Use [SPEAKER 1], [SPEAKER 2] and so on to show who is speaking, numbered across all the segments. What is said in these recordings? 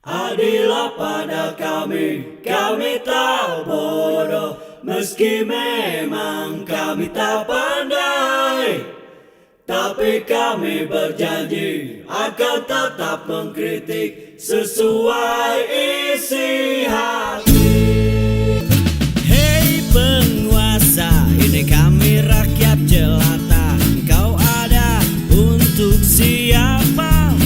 [SPEAKER 1] Adilah pada kami tak bodoh, meski memang kami tak pandai. Tapi kami berjanji akan tetap mengkritik sesuai isi hati. Hei penguasa, ini kami rakyat jelata. Engkau ada untuk siapa?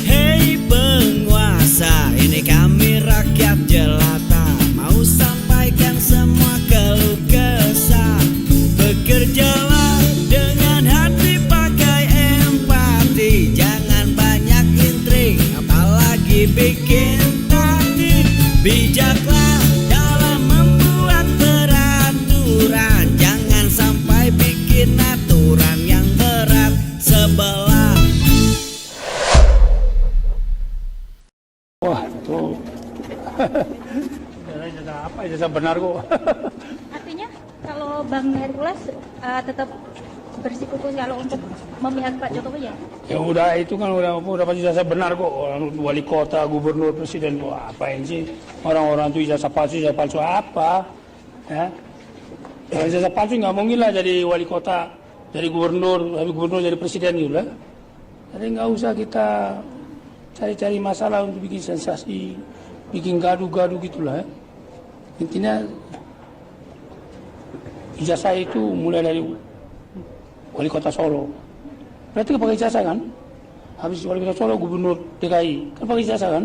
[SPEAKER 1] Hei penguasa, ini kami rakyat jelata. Mau sampaikan semua keluh kesah. Bekerjalah dengan hati, pakai empati. Jangan banyak intrik, apalagi bikin taktik. Bijaklah dalam membuat peraturan. Jangan sampai bikin aturan yang berat sebelah.
[SPEAKER 2] Wah, itu ijazah apa? Ijazah benar kok.
[SPEAKER 3] Artinya kalau Bang Hercules tetap bersikukuh kalau untuk memihak Pak Jokowi ya?
[SPEAKER 2] Ya udah, itu kan udah pasti ijazah benar kok. Orang wali kota, gubernur, presiden, wah apain sih orang-orang tuh ijazah palsu apa? Ya, kalau ijazah palsu nggak mungkin lah jadi wali kota, jadi gubernur, habis gubernur jadi presiden gitu lah. Jadi nggak usah kita cari-cari masalah untuk bikin sensasi, bikin gaduh-gaduh gitulah. Intinya ijazah itu mulai dari wali kota Solo. Berarti kan pakai ijazah kan? Habis wali kota Solo gubernur DKI, kan pakai ijazah kan?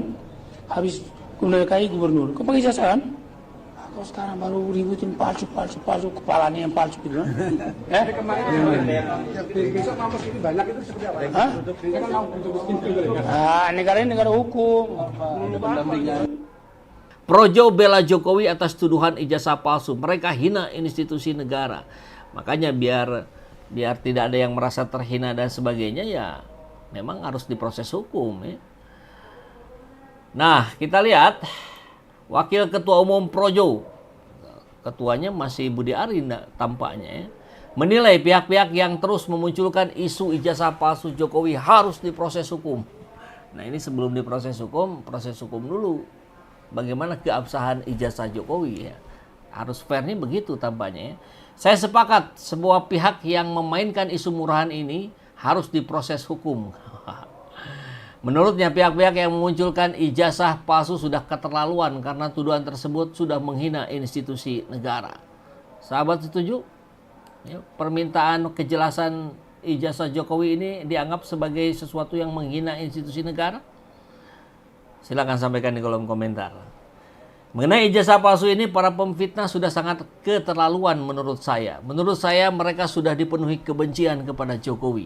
[SPEAKER 2] Habis gubernur DKI gubernur, kan pakai ijazah kan? Kok sekarang baru ributin palsu, kepalanya yang palsu gitu kan?
[SPEAKER 4] Besok mampus ini banyak itu seperti apa?
[SPEAKER 2] Hah?
[SPEAKER 4] Ini kan mau untuk
[SPEAKER 2] Negara ini negara hukum.
[SPEAKER 5] Projo bela Jokowi atas tuduhan ijazah palsu. Mereka hina institusi negara. Makanya biar tidak ada yang merasa terhina dan sebagainya, ya memang harus diproses hukum ya. Nah, kita lihat Wakil Ketua Umum Projo, ketuanya masih Budi Ari tampaknya ya, menilai pihak-pihak yang terus memunculkan isu ijazah palsu Jokowi harus diproses hukum. Nah, ini sebelum diproses hukum, proses hukum dulu. Bagaimana keabsahan ijazah Jokowi ya. Harus fair nih begitu tampaknya ya. Saya sepakat sebuah pihak yang memainkan isu murahan ini harus diproses hukum. Menurutnya pihak-pihak yang memunculkan ijazah palsu sudah keterlaluan karena tuduhan tersebut sudah menghina institusi negara. Sahabat setuju? Ya, permintaan kejelasan ijazah Jokowi ini dianggap sebagai sesuatu yang menghina institusi negara? Silakan sampaikan di kolom komentar. Mengenai ijazah palsu ini, para pemfitnah sudah sangat keterlaluan menurut saya. Menurut saya mereka sudah dipenuhi kebencian kepada Jokowi.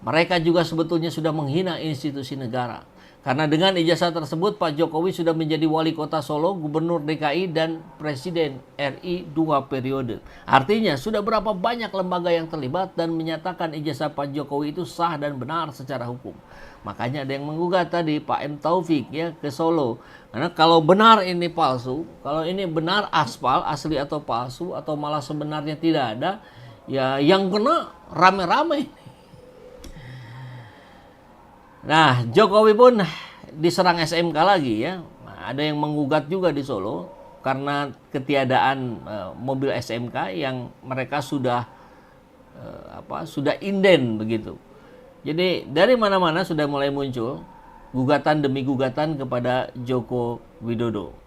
[SPEAKER 5] Mereka juga sebetulnya sudah menghina institusi negara. Karena dengan ijazah tersebut, Pak Jokowi sudah menjadi wali kota Solo, gubernur DKI, dan presiden RI 2 periode. Artinya, sudah berapa banyak lembaga yang terlibat dan menyatakan ijazah Pak Jokowi itu sah dan benar secara hukum. Makanya ada yang menggugat tadi, Pak M. Taufik ya, ke Solo. Karena kalau benar ini palsu, kalau ini benar aspal, asli atau palsu, atau malah sebenarnya tidak ada, ya yang kena rame-rame. Nah, Jokowi pun diserang SMK lagi ya. Nah, ada yang menggugat juga di Solo karena ketiadaan mobil SMK yang mereka sudah sudah inden begitu. Jadi dari mana-mana sudah mulai muncul gugatan demi gugatan kepada Joko Widodo.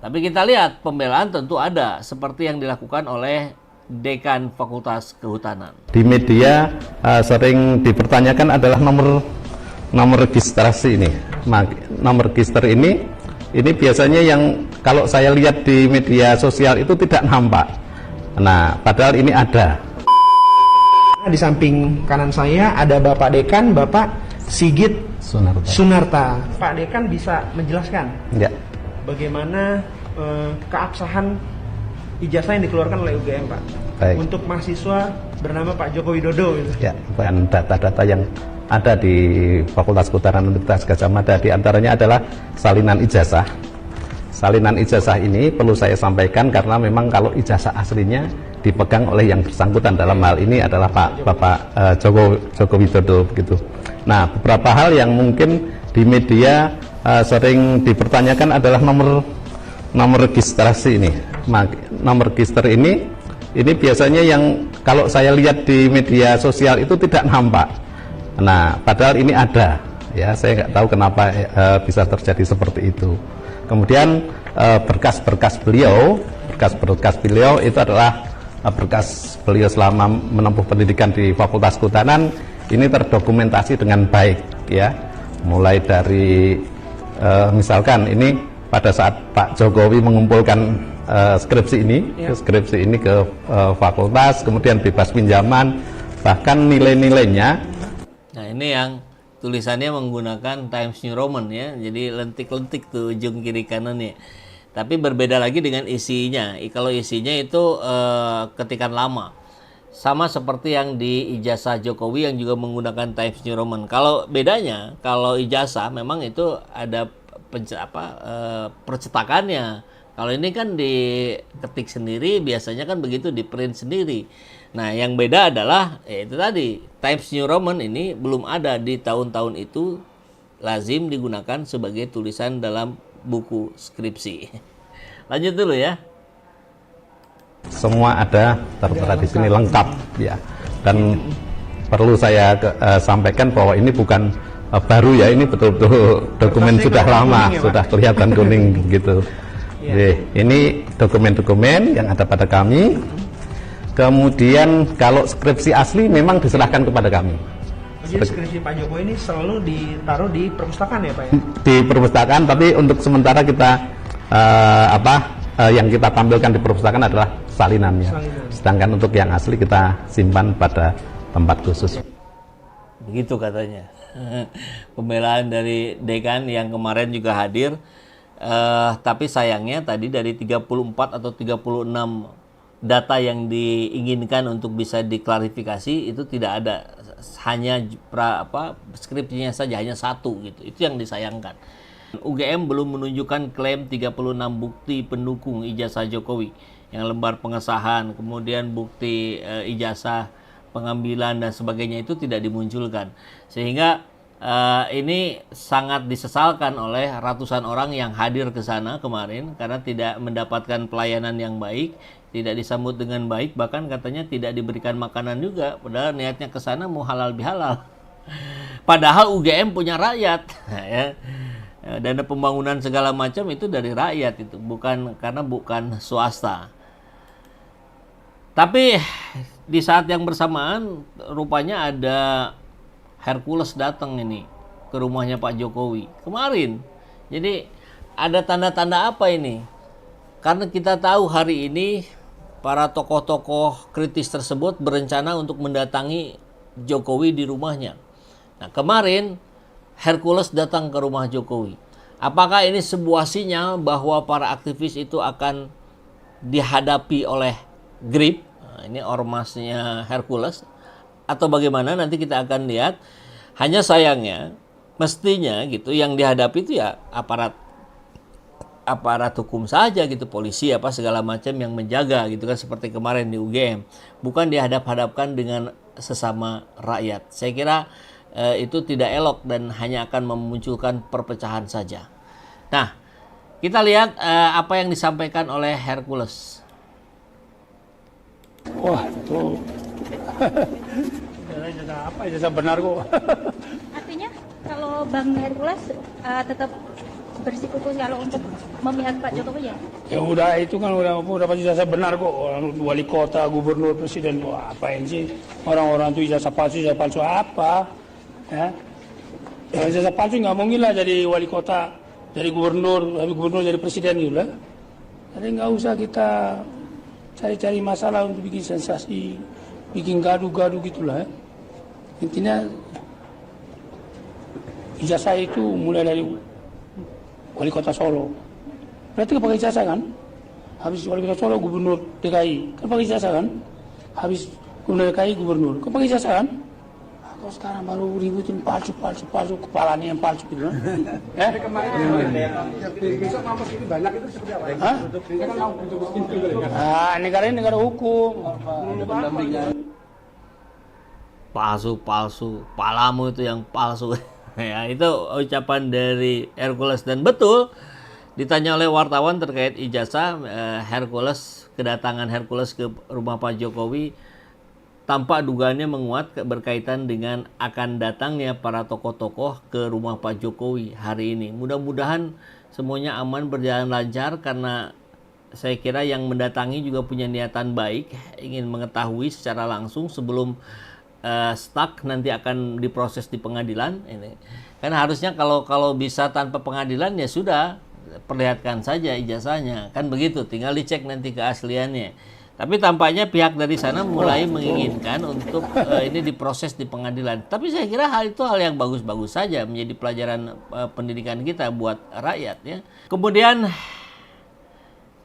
[SPEAKER 5] Tapi kita lihat pembelaan tentu ada seperti yang dilakukan oleh Dekan Fakultas Kehutanan.
[SPEAKER 6] Di media sering dipertanyakan adalah nomor registrasi ini. Nomor register ini biasanya yang kalau saya lihat di media sosial itu tidak nampak. Nah, padahal ini ada.
[SPEAKER 4] Di samping kanan saya ada Bapak Dekan, Bapak Sigit Sunarta. Pak Dekan bisa menjelaskan
[SPEAKER 6] Ya.
[SPEAKER 4] bagaimana keabsahan ijazah yang dikeluarkan oleh UGM, Pak,
[SPEAKER 6] Baik.
[SPEAKER 4] untuk mahasiswa bernama Pak Joko Widodo gitu.
[SPEAKER 6] Ya, dan data-data yang ada di Fakultas Kehutanan Universitas Gadjah Mada di antaranya adalah salinan ijazah. Salinan ijazah ini perlu saya sampaikan karena memang kalau ijazah aslinya dipegang oleh yang bersangkutan dalam hal ini adalah Bapak Joko Widodo begitu. Nah, beberapa hal yang mungkin di media sering dipertanyakan adalah nomor registrasi ini. Nomor register ini biasanya yang kalau saya lihat di media sosial itu tidak nampak. Nah, padahal ini ada. Ya, saya nggak tahu kenapa bisa terjadi seperti itu. Kemudian berkas-berkas beliau itu adalah berkas beliau selama menempuh pendidikan di Fakultas Kehutanan ini terdokumentasi dengan baik, ya. Mulai dari misalkan ini pada saat Pak Jokowi mengumpulkan skripsi ini ke fakultas, kemudian bebas pinjaman, bahkan nilai-nilainya.
[SPEAKER 5] Nah, ini yang tulisannya menggunakan Times New Roman ya, jadi lentik-lentik tuh ujung kiri kanannya. Tapi berbeda lagi dengan isinya. Kalau isinya itu ketikan lama, sama seperti yang di ijazah Jokowi yang juga menggunakan Times New Roman. Kalau bedanya, kalau ijazah memang itu ada percetakannya. Kalau ini kan diketik sendiri, biasanya kan begitu, di print sendiri. Nah, yang beda adalah itu tadi, Times New Roman ini belum ada di tahun-tahun itu, lazim digunakan sebagai tulisan dalam buku skripsi. Lanjut dulu ya.
[SPEAKER 6] Semua ada tertera di sini lengkap ya. Dan perlu saya sampaikan bahwa ini bukan baru ya, ini betul-betul dokumen sudah lama, ya, sudah kelihatan kuning gitu. Ya. Ini dokumen-dokumen yang ada pada kami. Kemudian kalau skripsi asli memang diserahkan kepada kami.
[SPEAKER 4] Jadi skripsi Pak Jokowi ini selalu ditaruh di perpustakaan ya Pak ya?
[SPEAKER 6] Di perpustakaan, tapi untuk sementara kita yang kita tampilkan di perpustakaan adalah salinannya. Sedangkan untuk yang asli kita simpan pada tempat khusus.
[SPEAKER 5] Begitu katanya. Pembelaan dari dekan yang kemarin juga hadir. Tapi sayangnya tadi dari 34 atau 36 data yang diinginkan untuk bisa diklarifikasi itu tidak ada, hanya skripsinya saja, hanya satu gitu. Itu yang disayangkan. UGM belum menunjukkan klaim 36 bukti pendukung ijazah Jokowi, yang lembar pengesahan, kemudian bukti ijazah pengambilan dan sebagainya itu tidak dimunculkan, sehingga ini sangat disesalkan oleh ratusan orang yang hadir ke sana kemarin karena tidak mendapatkan pelayanan yang baik, tidak disambut dengan baik, bahkan katanya tidak diberikan makanan juga, padahal niatnya ke sana mau halal bihalal. Padahal UGM punya rakyat, ya. Dana pembangunan segala macam itu dari rakyat, itu bukan swasta. Tapi di saat yang bersamaan rupanya ada Hercules datang ini ke rumahnya Pak Jokowi kemarin. Jadi ada tanda-tanda apa ini? Karena kita tahu hari ini para tokoh-tokoh kritis tersebut berencana untuk mendatangi Jokowi di rumahnya. Nah, kemarin Hercules datang ke rumah Jokowi. Apakah ini sebuah sinyal bahwa para aktivis itu akan dihadapi oleh GRIP? Nah, ini ormasnya Hercules. Atau bagaimana, nanti kita akan lihat. Hanya sayangnya mestinya gitu yang dihadapi itu ya aparat hukum saja gitu, polisi apa segala macam yang menjaga gitu kan, seperti kemarin di UGM, bukan dihadap-hadapkan dengan sesama rakyat. Saya kira itu tidak elok dan hanya akan memunculkan perpecahan saja. Nah, kita lihat apa yang disampaikan oleh Hercules.
[SPEAKER 2] Wah, itu ijazah benar kok.
[SPEAKER 3] Artinya kalau Bang Hercules tetap bersikukuh kalau untuk memihak Pak Jokowi ya?
[SPEAKER 2] Ya udah, itu kan udah pasti ijazah benar kok. Wali kota, gubernur, presiden, wah, apain sih orang-orang itu ijazah palsu apa? Ya, ijazah palsu nggak mungkin lah jadi wali kota, jadi gubernur jadi presiden gitu lah. Jadi nggak usah kita cari-cari masalah untuk bikin sensasi, bikin gaduh-gaduh gitulah. Ya. Intinya ijazah itu mulai dari wali kota Solo, berarti pakai ijazah kan? Habis wali kota Solo, gubernur DKI, kan pakai ijazah kan? Habis gubernur DKI, gubernur, kan pakai ijazah kan? Kok sekarang baru ributin palsu, kepalanya yang palsu gitu kan?
[SPEAKER 4] Besok mampus ini banyak itu seperti apa?
[SPEAKER 2] Hah? Negara ini negara hukum.
[SPEAKER 5] Palsu, palamu itu yang palsu. Ya, itu ucapan dari Hercules dan betul ditanya oleh wartawan terkait ijazah Hercules, kedatangan Hercules ke rumah Pak Jokowi tampak dugaannya menguat berkaitan dengan akan datangnya para tokoh-tokoh ke rumah Pak Jokowi hari ini. Mudah-mudahan semuanya aman, berjalan lancar, karena saya kira yang mendatangi juga punya niatan baik, ingin mengetahui secara langsung sebelum stuck nanti akan diproses di pengadilan. Ini kan harusnya kalau bisa tanpa pengadilan ya sudah, perlihatkan saja ijazahnya, kan begitu, tinggal dicek nanti keasliannya. Tapi tampaknya pihak dari sana mulai menginginkan untuk ini diproses di pengadilan. Tapi saya kira hal itu hal yang bagus-bagus saja, menjadi pelajaran pendidikan kita buat rakyat ya. Kemudian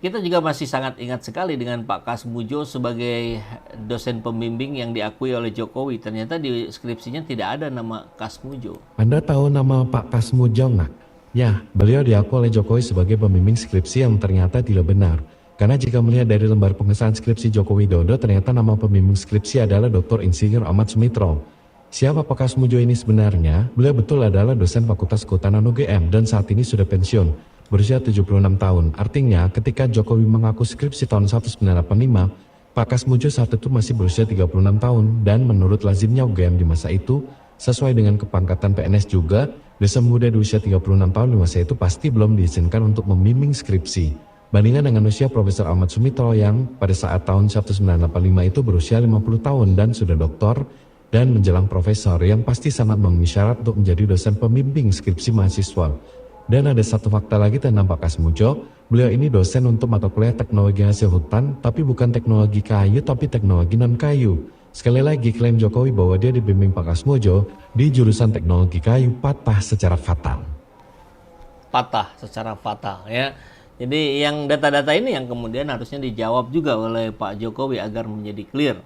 [SPEAKER 5] kita juga masih sangat ingat sekali dengan Pak Kasmujo sebagai dosen pembimbing yang diakui oleh Jokowi. Ternyata di skripsinya tidak ada nama Kasmujo.
[SPEAKER 7] Anda tahu nama Pak Kasmujo nggak? Ya, beliau diakui oleh Jokowi sebagai pembimbing skripsi yang ternyata tidak benar. Karena jika melihat dari lembar pengesahan skripsi Joko Widodo, ternyata nama pembimbing skripsi adalah Dr. Insinyur Ahmad Sumitro. Siapa Pak Kasmujo ini sebenarnya? Beliau betul adalah dosen Fakultas Kehutanan UGM dan saat ini sudah pensiun. Berusia 76 tahun. Artinya ketika Jokowi mengaku skripsi tahun 1985, Pak Kasmujo saat itu masih berusia 36 tahun dan menurut lazimnya UGM di masa itu, sesuai dengan kepangkatan PNS juga, dosen muda di usia 36 tahun di masa itu pasti belum diizinkan untuk membimbing skripsi. Bandingkan dengan usia Profesor Ahmad Sumitro yang pada saat tahun 1985 itu berusia 50 tahun dan sudah doktor dan menjelang profesor yang pasti sangat memenuhi syarat untuk menjadi dosen pembimbing skripsi mahasiswa. Dan ada satu fakta lagi tentang Pak Kasmujo, beliau ini dosen untuk mata kuliah teknologi hasil hutan, tapi bukan teknologi kayu, tapi teknologi non-kayu. Sekali lagi klaim Jokowi bahwa dia dibimbing Pak Kasmujo di jurusan teknologi kayu patah secara fatal.
[SPEAKER 5] Patah secara fatal ya. Jadi yang data-data ini yang kemudian harusnya dijawab juga oleh Pak Jokowi agar menjadi clear.